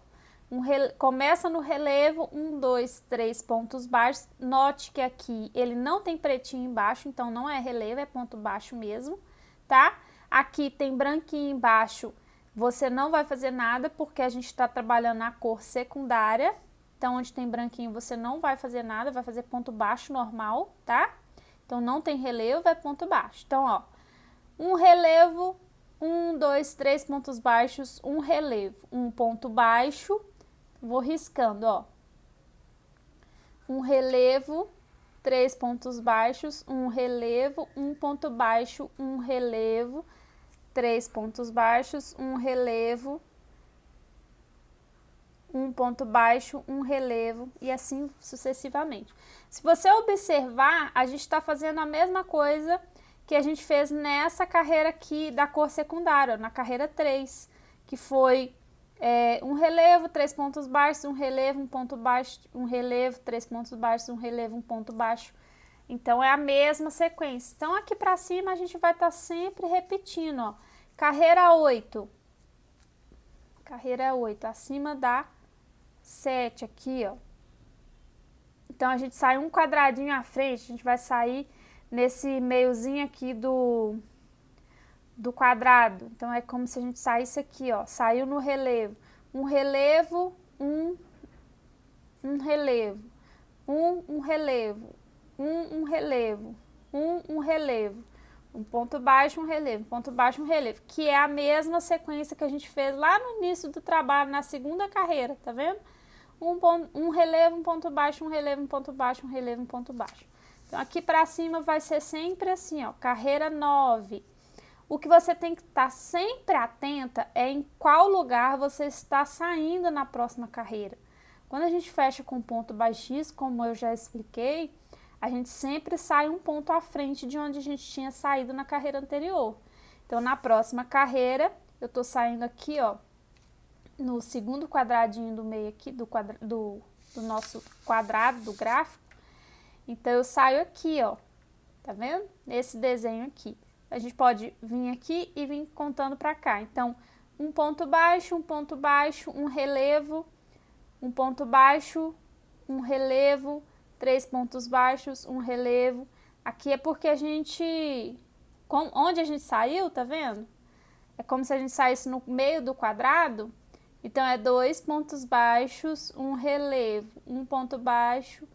Começa no relevo, 1, 2, 3 pontos baixos. Note que aqui ele não tem pretinho embaixo, então não é relevo, é ponto baixo mesmo, tá? Aqui tem branquinho embaixo, você não vai fazer nada porque a gente tá trabalhando a cor secundária. Então, onde tem branquinho você não vai fazer nada, vai fazer ponto baixo normal, tá? Então, não tem relevo, é ponto baixo. Então, ó, um relevo, 1, 2, 3 pontos baixos, um relevo, um ponto baixo, vou riscando, ó. Um relevo, 3 pontos baixos, um relevo, um ponto baixo, um relevo, 3 pontos baixos, um relevo, um ponto baixo, um relevo e assim sucessivamente. Se você observar, a gente está fazendo a mesma coisa que a gente fez nessa carreira aqui da cor secundária, na carreira 3, que foi um relevo, 3 pontos baixos, um relevo, um ponto baixo, um relevo, 3 pontos baixos, um relevo, um ponto baixo. Então, é a mesma sequência. Então, aqui pra cima, a gente vai estar sempre repetindo, ó. Carreira 8. Carreira 8, acima da 7 aqui, ó. Então, a gente sai um quadradinho à frente, a gente vai sair nesse meiozinho aqui do quadrado. Então, é como se a gente saísse aqui, ó. Saiu no relevo. Um relevo, um relevo. Um relevo. Um relevo. Um relevo. Um ponto baixo, um relevo. Um ponto baixo, um relevo. Que é a mesma sequência que a gente fez lá no início do trabalho, na segunda carreira, tá vendo? Um relevo, um ponto baixo, um relevo, um ponto baixo, um relevo, um ponto baixo. Então, aqui pra cima vai ser sempre assim, ó. Carreira 9. O que você tem que estar sempre atenta é em qual lugar você está saindo na próxima carreira. Quando a gente fecha com ponto baixíssimo, como eu já expliquei, a gente sempre sai um ponto à frente de onde a gente tinha saído na carreira anterior. Então, na próxima carreira, eu tô saindo aqui, ó, no segundo quadradinho do meio aqui, do nosso quadrado, do gráfico. Então, eu saio aqui, ó, tá vendo? Nesse desenho aqui. A gente pode vir aqui e vir contando pra cá. Então, um ponto baixo, um relevo, um ponto baixo, um relevo, 3 pontos baixos, um relevo. Aqui é porque a gente... Onde a gente saiu, tá vendo? É como se a gente saísse no meio do quadrado. Então, é 2 pontos baixos, um relevo, um ponto baixo,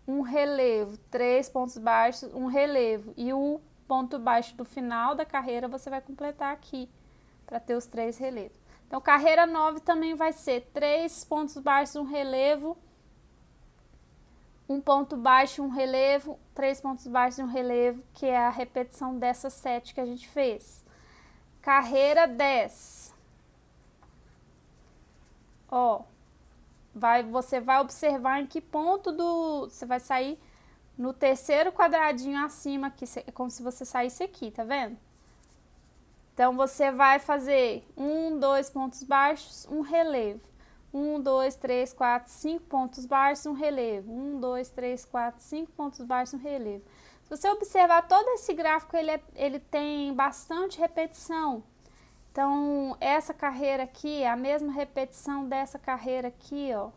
um relevo, 3 pontos baixos, um relevo. E o ponto baixo do final da carreira você vai completar aqui, para ter os 3 relevos. Então, carreira 9 também vai ser 3 pontos baixos, um relevo, um ponto baixo, um relevo, 3 pontos baixos e um relevo, que é a repetição dessas 7 que a gente fez. Carreira 10. Ó, você vai observar em que ponto você vai sair no terceiro quadradinho acima, que é como se você saísse aqui, tá vendo? Então, você vai fazer 1, 2 pontos baixos, um relevo. 1, 2, 3, 4, 5 pontos baixos, um relevo. 1, 2, 3, 4, 5 pontos baixos, um relevo. Se você observar todo esse gráfico, ele tem bastante repetição. Então, essa carreira aqui é a mesma repetição dessa carreira aqui, ó.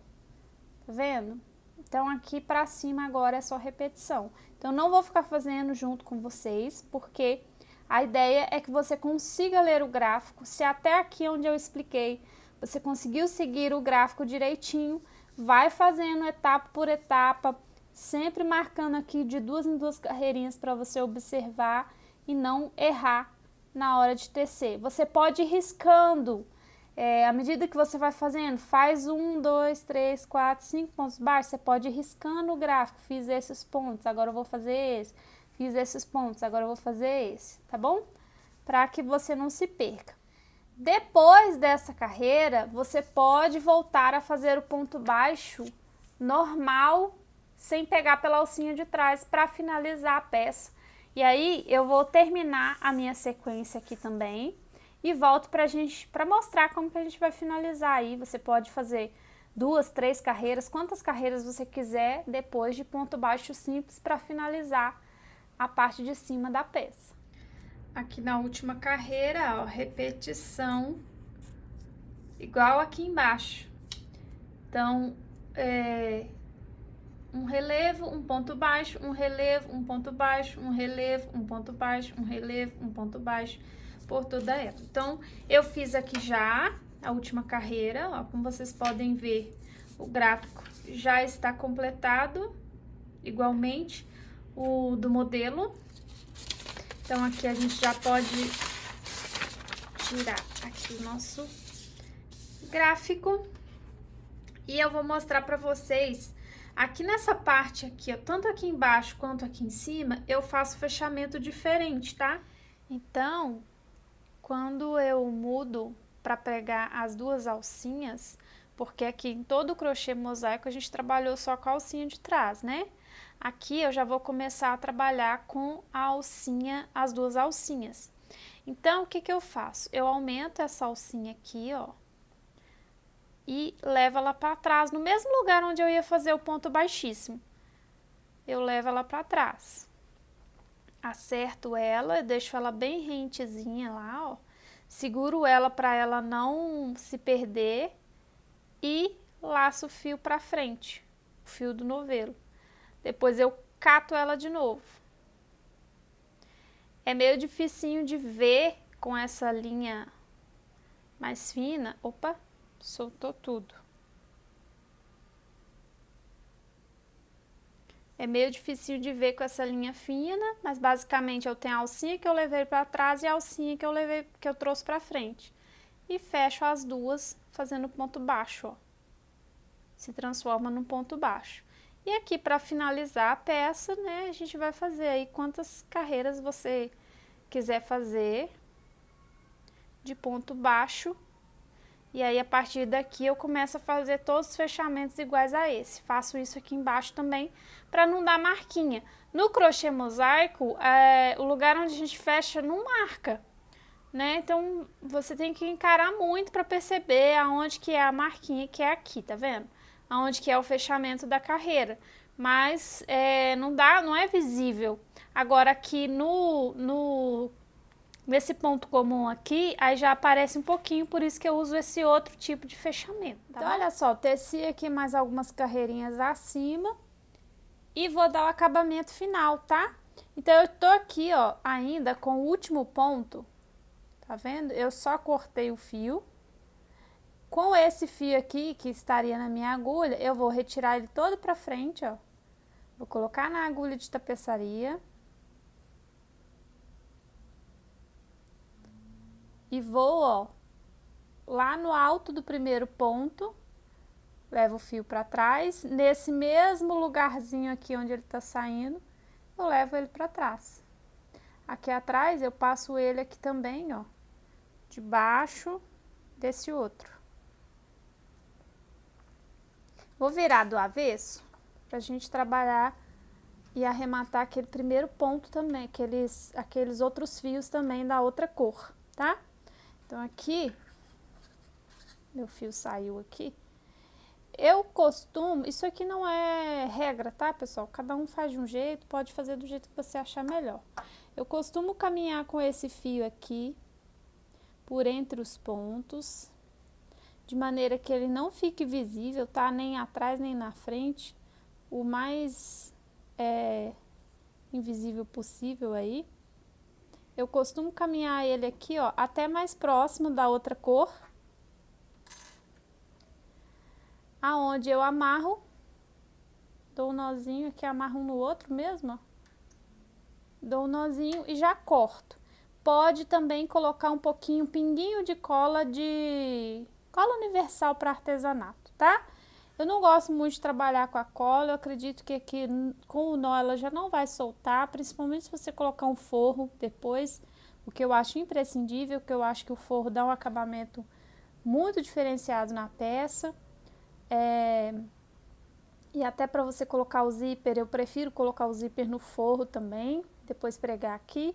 Tá vendo? Então, aqui pra cima agora é só repetição. Então, não vou ficar fazendo junto com vocês, porque a ideia é que você consiga ler o gráfico. Se até aqui onde eu expliquei, você conseguiu seguir o gráfico direitinho, vai fazendo etapa por etapa, sempre marcando aqui de 2 em 2 carreirinhas para você observar e não errar na hora de tecer. Você pode ir riscando. À medida que você vai fazendo, faz 1, 2, 3, 4, 5 pontos baixos, você pode ir riscando o gráfico. Fiz esses pontos, agora eu vou fazer esse. Fiz esses pontos, agora eu vou fazer esse, tá bom? Para que você não se perca. Depois dessa carreira, você pode voltar a fazer o ponto baixo normal, sem pegar pela alcinha de trás, para finalizar a peça. E aí, eu vou terminar a minha sequência aqui também. E volto para mostrar como que a gente vai finalizar aí. Você pode fazer 2, 3 carreiras, quantas carreiras você quiser, depois de ponto baixo simples para finalizar a parte de cima da peça. Aqui na última carreira, ó, repetição igual aqui embaixo. Então, um relevo, um ponto baixo, um relevo, um ponto baixo, um relevo, um ponto baixo, um relevo, um ponto baixo, por toda ela. Então, eu fiz aqui já a última carreira, ó, como vocês podem ver, o gráfico já está completado, igualmente o do modelo. Então, aqui a gente já pode tirar aqui o nosso gráfico e eu vou mostrar pra vocês aqui nessa parte aqui, ó, tanto aqui embaixo quanto aqui em cima, eu faço fechamento diferente, tá? Então, quando eu mudo para pregar as duas alcinhas, porque aqui em todo o crochê mosaico a gente trabalhou só com a alcinha de trás, né? Aqui eu já vou começar a trabalhar com a alcinha, as duas alcinhas. Então, o que que eu faço? Eu aumento essa alcinha aqui, ó, e levo ela para trás, no mesmo lugar onde eu ia fazer o ponto baixíssimo. Eu levo ela para trás. Acerto ela, deixo ela bem rentezinha lá, ó. Seguro ela para ela não se perder e laço o fio para frente, o fio do novelo. Depois eu cato ela de novo. É meio dificinho de ver com essa linha mais fina. Opa, soltou tudo. É meio dificinho de ver com essa linha fina, mas basicamente eu tenho a alcinha que eu levei para trás e a alcinha que eu trouxe para frente. E fecho as duas fazendo ponto baixo, ó. Se transforma num ponto baixo. E aqui para finalizar a peça, né, a gente vai fazer aí quantas carreiras você quiser fazer de ponto baixo. E aí, a partir daqui, eu começo a fazer todos os fechamentos iguais a esse. Faço isso aqui embaixo também, para não dar marquinha. No crochê mosaico, o lugar onde a gente fecha não marca, né? Então, você tem que encarar muito para perceber aonde que é a marquinha, que é aqui, tá vendo? Aonde que é o fechamento da carreira. Mas, não é visível. Agora, aqui nesse ponto comum aqui, aí já aparece um pouquinho, por isso que eu uso esse outro tipo de fechamento, tá? Então, olha só, teci aqui mais algumas carreirinhas acima e vou dar o acabamento final, tá? Então, eu tô aqui, ó, ainda com o último ponto, tá vendo? Eu só cortei o fio. Com esse fio aqui, que estaria na minha agulha, eu vou retirar ele todo pra frente, ó. Vou colocar na agulha de tapeçaria. E vou, ó, lá no alto do primeiro ponto, levo o fio para trás, nesse mesmo lugarzinho aqui onde ele tá saindo, eu levo ele para trás. Aqui atrás eu passo ele aqui também, ó, debaixo desse outro. Vou virar do avesso pra gente trabalhar e arrematar aquele primeiro ponto também, aqueles outros fios também da outra cor, tá? Então, aqui, meu fio saiu aqui. Eu costumo, isso aqui não é regra, tá, pessoal? Cada um faz de um jeito, pode fazer do jeito que você achar melhor. Eu costumo caminhar com esse fio aqui, por entre os pontos, de maneira que ele não fique visível, tá? Nem atrás, nem na frente. O mais invisível possível aí. Eu costumo caminhar ele aqui, ó, até mais próximo da outra cor. Aonde eu amarro, dou um nozinho aqui, amarro um no outro mesmo, ó. Dou um nozinho e já corto. Pode também colocar um pouquinho, pinguinho de cola universal para artesanato, tá? Eu não gosto muito de trabalhar com a cola, eu acredito que aqui com o nó ela já não vai soltar, principalmente se você colocar um forro depois, o que eu acho imprescindível, que eu acho que o forro dá um acabamento muito diferenciado na peça. E até para você colocar o zíper, eu prefiro colocar o zíper no forro também, depois pregar aqui.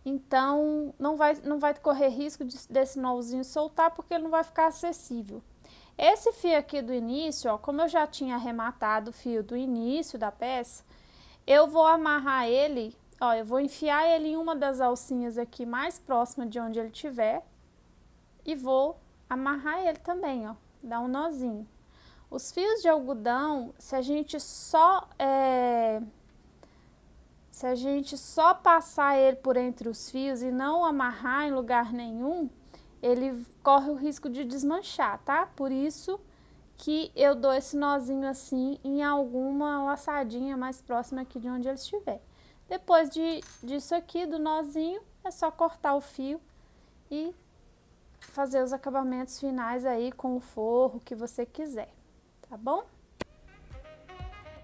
Então, não vai correr risco desse nozinho soltar, porque ele não vai ficar acessível. Esse fio aqui do início, ó, como eu já tinha arrematado o fio do início da peça, eu vou amarrar ele, ó, eu vou enfiar ele em uma das alcinhas aqui mais próxima de onde ele estiver e vou amarrar ele também, ó, dar um nozinho. Os fios de algodão, se a gente só passar ele por entre os fios e não amarrar em lugar nenhum, ele corre o risco de desmanchar, tá? Por isso que eu dou esse nozinho assim em alguma laçadinha mais próxima aqui de onde ele estiver. Depois disso aqui, do nozinho, é só cortar o fio e fazer os acabamentos finais aí com o forro que você quiser, tá bom?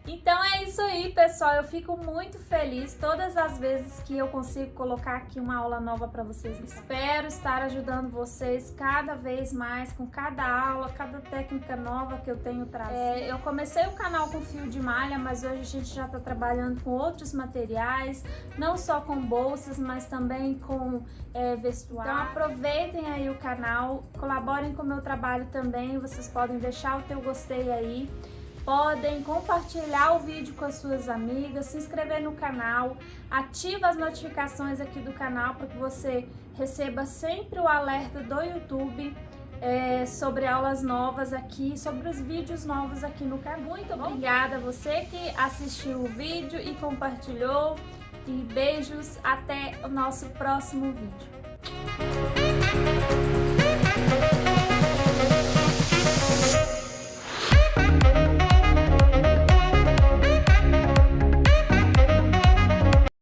Então é isso aí, pessoal, eu fico muito feliz todas as vezes que eu consigo colocar aqui uma aula nova para vocês. Espero estar ajudando vocês cada vez mais com cada aula, cada técnica nova que eu tenho trazido. Eu comecei o canal com fio de malha, mas hoje a gente já está trabalhando com outros materiais, não só com bolsas, mas também com vestuário. Então aproveitem aí o canal, colaborem com o meu trabalho também, vocês podem deixar o teu gostei aí. Podem compartilhar o vídeo com as suas amigas, se inscrever no canal, ativa as notificações aqui do canal para que você receba sempre o alerta do YouTube sobre aulas novas aqui, sobre os vídeos novos aqui no canal. Muito obrigada a você que assistiu o vídeo e compartilhou. E beijos, até o nosso próximo vídeo.